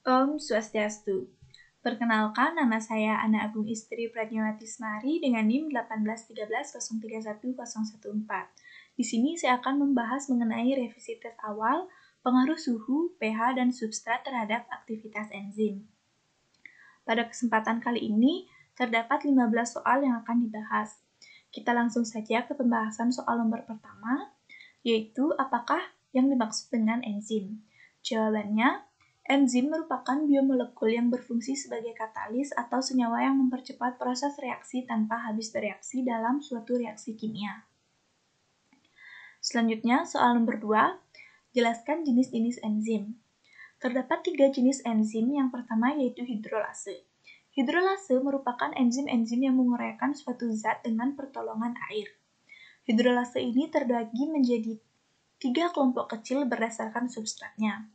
Om Swastiastu. Perkenalkan, nama saya Ana Agung Istri Pradnyawati Smari dengan NIM 181303114. Di sini saya akan membahas mengenai revisi tes awal, pengaruh suhu, pH, dan substrat terhadap aktivitas enzim. Pada kesempatan kali ini, terdapat 15 soal yang akan dibahas. Kita langsung saja ke pembahasan soal nomor pertama, yaitu apakah yang dimaksud dengan enzim? Jawabannya, enzim merupakan biomolekul yang berfungsi sebagai katalis atau senyawa yang mempercepat proses reaksi tanpa habis bereaksi dalam suatu reaksi kimia. Selanjutnya, soal nomor 2, jelaskan jenis-jenis enzim. Terdapat 3 jenis enzim, yang pertama yaitu hidrolase. Hidrolase merupakan enzim-enzim yang menguraikan suatu zat dengan pertolongan air. Hidrolase ini terbagi menjadi 3 kelompok kecil berdasarkan substratnya.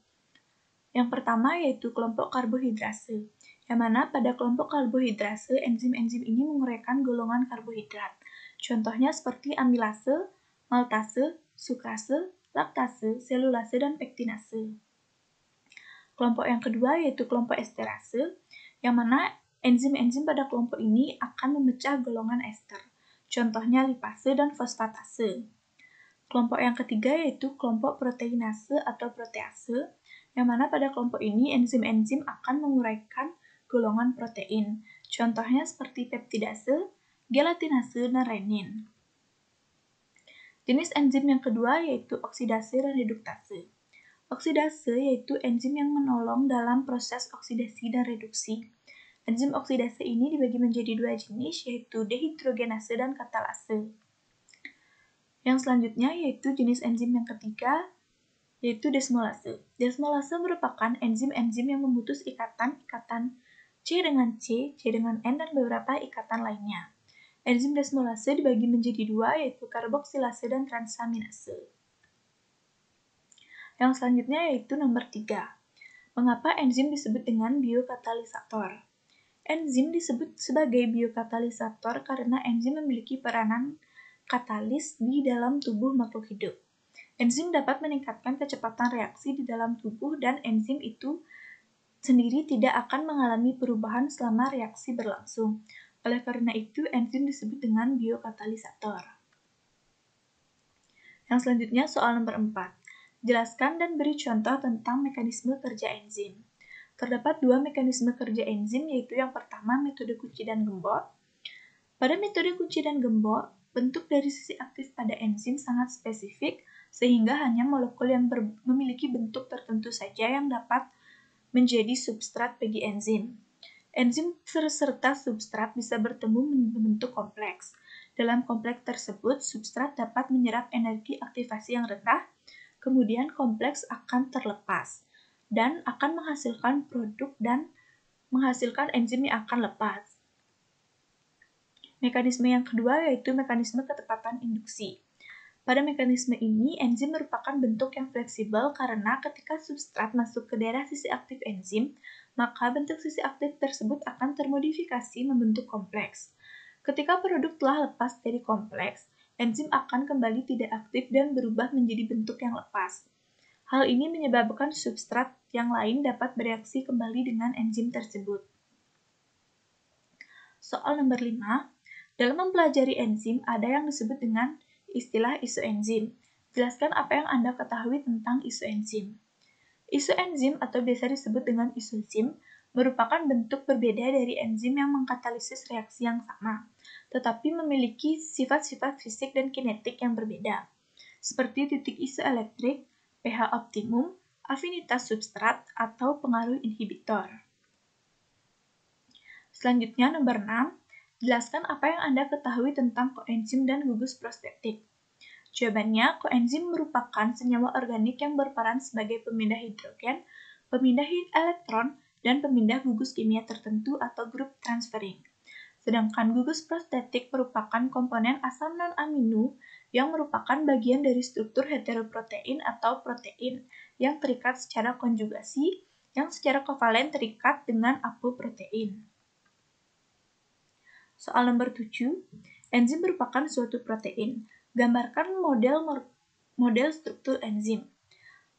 Yang pertama yaitu kelompok karbohidrase, yang mana pada kelompok karbohidrase enzim-enzim ini menguraikan golongan karbohidrat. Contohnya seperti amilase, maltase, sukrase, laktase, selulase, dan pektinase. Kelompok yang kedua yaitu kelompok esterase, yang mana enzim-enzim pada kelompok ini akan memecah golongan ester. Contohnya lipase dan fosfatase. Kelompok yang ketiga yaitu kelompok proteinase atau protease, yang mana pada kelompok ini enzim-enzim akan menguraikan golongan protein. Contohnya seperti peptidase, gelatinase, dan renin. Jenis enzim yang kedua yaitu oksidase dan reduktase. Oksidase yaitu enzim yang menolong dalam proses oksidasi dan reduksi. Enzim oksidase ini dibagi menjadi 2 jenis, yaitu dehidrogenase dan katalase. Yang selanjutnya yaitu jenis enzim yang ketiga, yaitu desmolase. Desmolase merupakan enzim-enzim yang memutus ikatan C dengan C, C dengan N, dan beberapa ikatan lainnya. Enzim desmolase dibagi menjadi 2, yaitu karboksilase dan transaminase. Yang selanjutnya yaitu nomor 3. Mengapa enzim disebut dengan biokatalisator? Enzim disebut sebagai biokatalisator karena enzim memiliki peranan katalis di dalam tubuh makhluk hidup. Enzim dapat meningkatkan kecepatan reaksi di dalam tubuh dan enzim itu sendiri tidak akan mengalami perubahan selama reaksi berlangsung. Oleh karena itu, enzim disebut dengan biokatalisator. Yang selanjutnya soal nomor 4. Jelaskan dan beri contoh tentang mekanisme kerja enzim. Terdapat 2 mekanisme kerja enzim, yaitu yang pertama metode kunci dan gembok. Pada metode kunci dan gembok, bentuk dari sisi aktif pada enzim sangat spesifik, sehingga hanya molekul yang memiliki bentuk tertentu saja yang dapat menjadi substrat bagi enzim. Enzim serta substrat bisa bertemu membentuk kompleks. Dalam kompleks tersebut, substrat dapat menyerap energi aktivasi yang rendah, kemudian kompleks akan terlepas dan akan menghasilkan produk dan menghasilkan enzim yang akan lepas. Mekanisme yang kedua yaitu mekanisme ketepatan induksi. Pada mekanisme ini, enzim merupakan bentuk yang fleksibel karena ketika substrat masuk ke daerah sisi aktif enzim, maka bentuk sisi aktif tersebut akan termodifikasi membentuk kompleks. Ketika produk telah lepas dari kompleks, enzim akan kembali tidak aktif dan berubah menjadi bentuk yang lepas. Hal ini menyebabkan substrat yang lain dapat bereaksi kembali dengan enzim tersebut. Soal nomor 5. Dalam mempelajari enzim, ada yang disebut dengan istilah isoenzim. Jelaskan apa yang Anda ketahui tentang isoenzim. Isoenzim atau biasa disebut dengan isozim merupakan bentuk berbeda dari enzim yang mengkatalisis reaksi yang sama, tetapi memiliki sifat-sifat fisik dan kinetik yang berbeda, seperti titik isoelektrik, pH optimum, afinitas substrat, atau pengaruh inhibitor. Selanjutnya, nomor 6. Jelaskan apa yang Anda ketahui tentang koenzim dan gugus prostetik. Jawabannya, koenzim merupakan senyawa organik yang berperan sebagai pemindah hidrogen, pemindah elektron, dan pemindah gugus kimia tertentu atau grup transferring. Sedangkan gugus prostetik merupakan komponen asam non-amino yang merupakan bagian dari struktur heteroprotein atau protein yang terikat secara konjugasi yang secara kovalen terikat dengan apoprotein. Soal nomor 7, enzim merupakan suatu protein. Gambarkan model struktur enzim.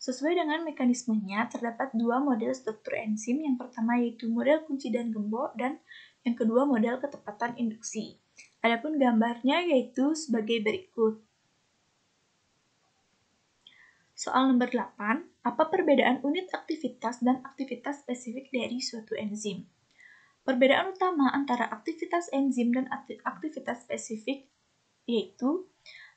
Sesuai dengan mekanismenya, terdapat dua model struktur enzim. Yang pertama yaitu model kunci dan gembok, dan yang kedua model ketepatan induksi. Adapun gambarnya yaitu sebagai berikut. Soal nomor 8, apa perbedaan unit aktivitas dan aktivitas spesifik dari suatu enzim? Perbedaan utama antara aktivitas enzim dan aktivitas spesifik yaitu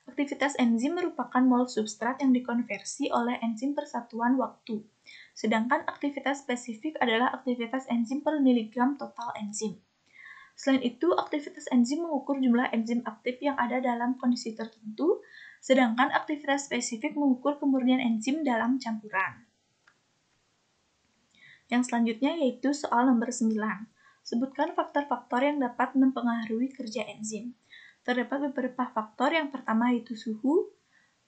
aktivitas enzim merupakan mol substrat yang dikonversi oleh enzim per satuan waktu, sedangkan aktivitas spesifik adalah aktivitas enzim per miligram total enzim. Selain itu, aktivitas enzim mengukur jumlah enzim aktif yang ada dalam kondisi tertentu, sedangkan aktivitas spesifik mengukur kemurnian enzim dalam campuran. Yang selanjutnya yaitu soal nomor 9. Sebutkan faktor-faktor yang dapat mempengaruhi kerja enzim. Terdapat beberapa faktor, yang pertama yaitu suhu,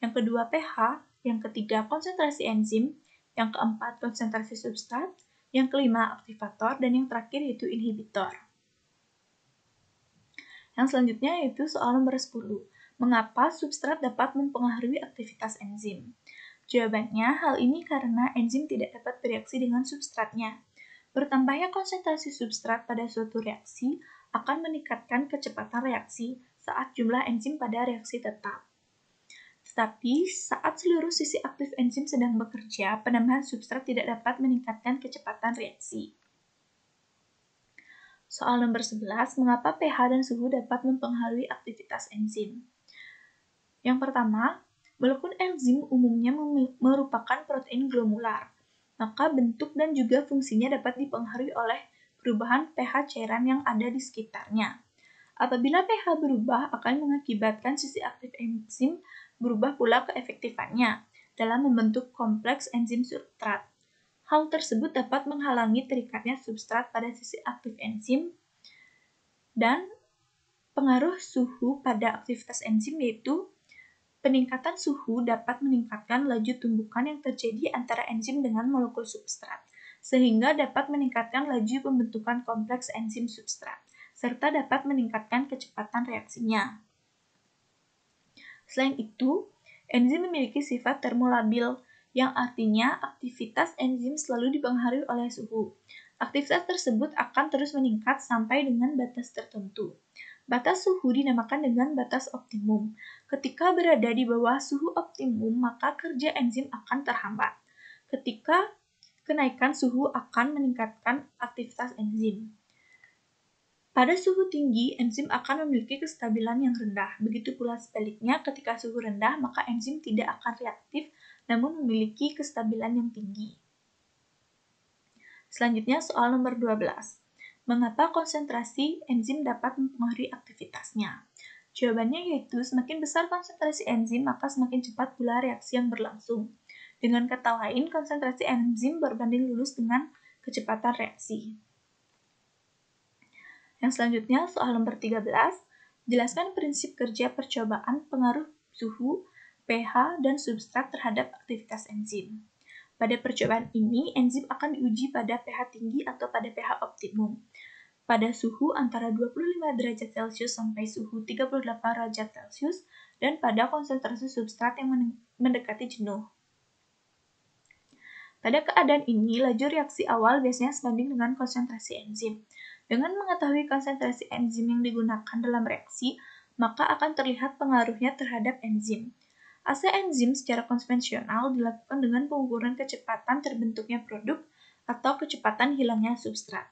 yang kedua pH, yang ketiga konsentrasi enzim, yang keempat konsentrasi substrat, yang kelima aktivator, dan yang terakhir yaitu inhibitor. Yang selanjutnya yaitu soal nomor 10. Mengapa substrat dapat mempengaruhi aktivitas enzim? Jawabannya, hal ini karena enzim tidak dapat bereaksi dengan substratnya. Bertambahnya konsentrasi substrat pada suatu reaksi akan meningkatkan kecepatan reaksi saat jumlah enzim pada reaksi tetap. Tetapi, saat seluruh sisi aktif enzim sedang bekerja, penambahan substrat tidak dapat meningkatkan kecepatan reaksi. Soal nomor 11, mengapa pH dan suhu dapat mempengaruhi aktivitas enzim? Yang pertama, molekul enzim umumnya merupakan protein glomerular, maka bentuk dan juga fungsinya dapat dipengaruhi oleh perubahan pH cairan yang ada di sekitarnya. Apabila pH berubah, akan mengakibatkan sisi aktif enzim berubah pula keefektifannya dalam membentuk kompleks enzim substrat. Hal tersebut dapat menghalangi terikatnya substrat pada sisi aktif enzim, dan pengaruh suhu pada aktivitas enzim yaitu peningkatan suhu dapat meningkatkan laju tumbukan yang terjadi antara enzim dengan molekul substrat, sehingga dapat meningkatkan laju pembentukan kompleks enzim substrat, serta dapat meningkatkan kecepatan reaksinya. Selain itu, enzim memiliki sifat termolabil, yang artinya aktivitas enzim selalu dipengaruhi oleh suhu. Aktivitas tersebut akan terus meningkat sampai dengan batas tertentu. Batas suhu dinamakan dengan batas optimum. Ketika berada di bawah suhu optimum, maka kerja enzim akan terhambat. Ketika kenaikan suhu akan meningkatkan aktivitas enzim. Pada suhu tinggi, enzim akan memiliki kestabilan yang rendah. Begitu pula sebaliknya, ketika suhu rendah, maka enzim tidak akan reaktif, namun memiliki kestabilan yang tinggi. Selanjutnya, soal nomor 12. Mengapa konsentrasi enzim dapat mempengaruhi aktivitasnya? Jawabannya yaitu semakin besar konsentrasi enzim, maka semakin cepat pula reaksi yang berlangsung. Dengan kata lain, konsentrasi enzim berbanding lurus dengan kecepatan reaksi. Yang selanjutnya, soal nomor 13. Jelaskan prinsip kerja percobaan pengaruh suhu, pH, dan substrat terhadap aktivitas enzim. Pada percobaan ini, enzim akan diuji pada pH tinggi atau pada pH optimum, pada suhu antara 25 derajat Celcius sampai suhu 38 derajat Celcius, dan pada konsentrasi substrat yang mendekati jenuh. Pada keadaan ini, laju reaksi awal biasanya sebanding dengan konsentrasi enzim. Dengan mengetahui konsentrasi enzim yang digunakan dalam reaksi, maka akan terlihat pengaruhnya terhadap enzim. Assay enzim secara konvensional dilakukan dengan pengukuran kecepatan terbentuknya produk atau kecepatan hilangnya substrat.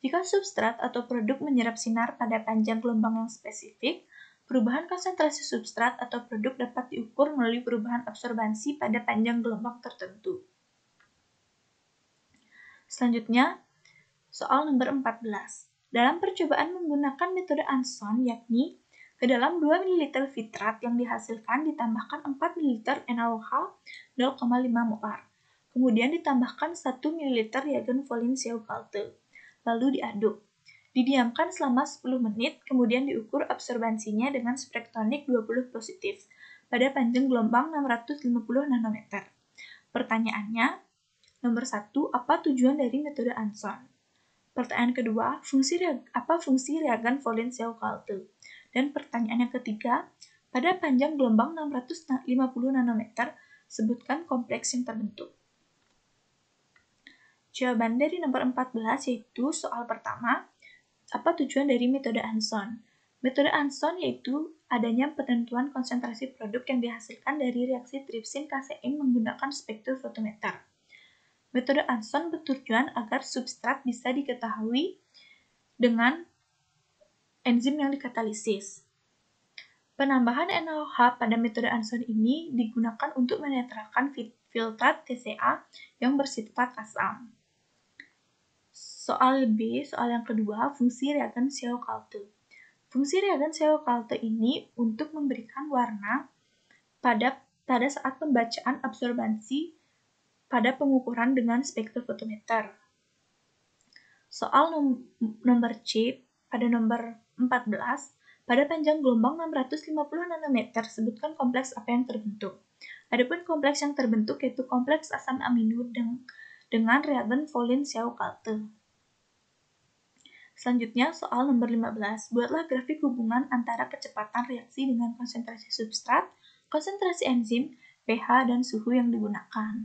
Jika substrat atau produk menyerap sinar pada panjang gelombang yang spesifik, perubahan konsentrasi substrat atau produk dapat diukur melalui perubahan absorbansi pada panjang gelombang tertentu. Selanjutnya, soal nomor 14. Dalam percobaan menggunakan metode Anson, yakni ke dalam 2 ml fitrat yang dihasilkan ditambahkan 4 ml NaOH 0,5 molar. Kemudian ditambahkan 1 ml reagen Volin Seukalte. Lalu diaduk. Didiamkan selama 10 menit, kemudian diukur absorbansinya dengan spektronik 20 positif pada panjang gelombang 650 nanometer. Pertanyaannya, nomor 1, apa tujuan dari metode Anson? Pertanyaan kedua, apa fungsi reagen Volin Seukalte? Dan pertanyaan yang ketiga, pada panjang gelombang 650 nanometer, Sebutkan kompleks yang terbentuk. Jawaban dari nomor 14 yaitu soal pertama, apa tujuan dari metode Anson? Metode Anson yaitu adanya penentuan konsentrasi produk yang dihasilkan dari reaksi tripsin kasein menggunakan spektrofotometer. Metode Anson bertujuan agar substrat bisa diketahui dengan enzim yang dikatalisis. Penambahan NaOH pada metode Anson ini digunakan untuk menetralkan filtrat TCA yang bersifat asam. Soal B, soal yang kedua, fungsi reagen Sheo-Kalte. Fungsi reagen Sheo-Kalte ini untuk memberikan warna pada saat pembacaan absorbansi pada pengukuran dengan spektrofotometer. Soal nomor C, pada nomor 14, pada panjang gelombang 650 nanometer, sebutkan kompleks apa yang terbentuk. Adapun kompleks yang terbentuk yaitu kompleks asam amino dengan reagen Folin-Sheo-Kalte. Selanjutnya, soal nomor 15. Buatlah grafik hubungan antara kecepatan reaksi dengan konsentrasi substrat, konsentrasi enzim, pH, dan suhu yang digunakan.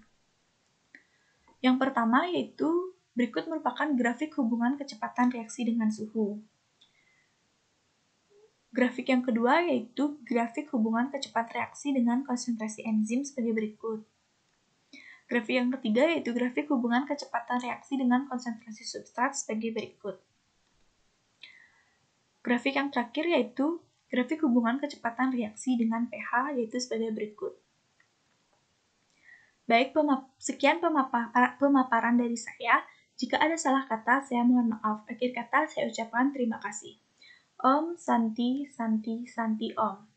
Yang pertama yaitu berikut merupakan grafik hubungan kecepatan reaksi dengan suhu. Grafik yang kedua yaitu grafik hubungan kecepatan reaksi dengan konsentrasi enzim sebagai berikut. Grafik yang ketiga yaitu grafik hubungan kecepatan reaksi dengan konsentrasi substrat sebagai berikut. Grafik yang terakhir yaitu grafik hubungan kecepatan reaksi dengan pH yaitu sebagai berikut. Baik, sekian pemaparan dari saya. Jika ada salah kata, saya mohon maaf. Akhir kata, saya ucapkan terima kasih. Om Santi Santi Santi Om.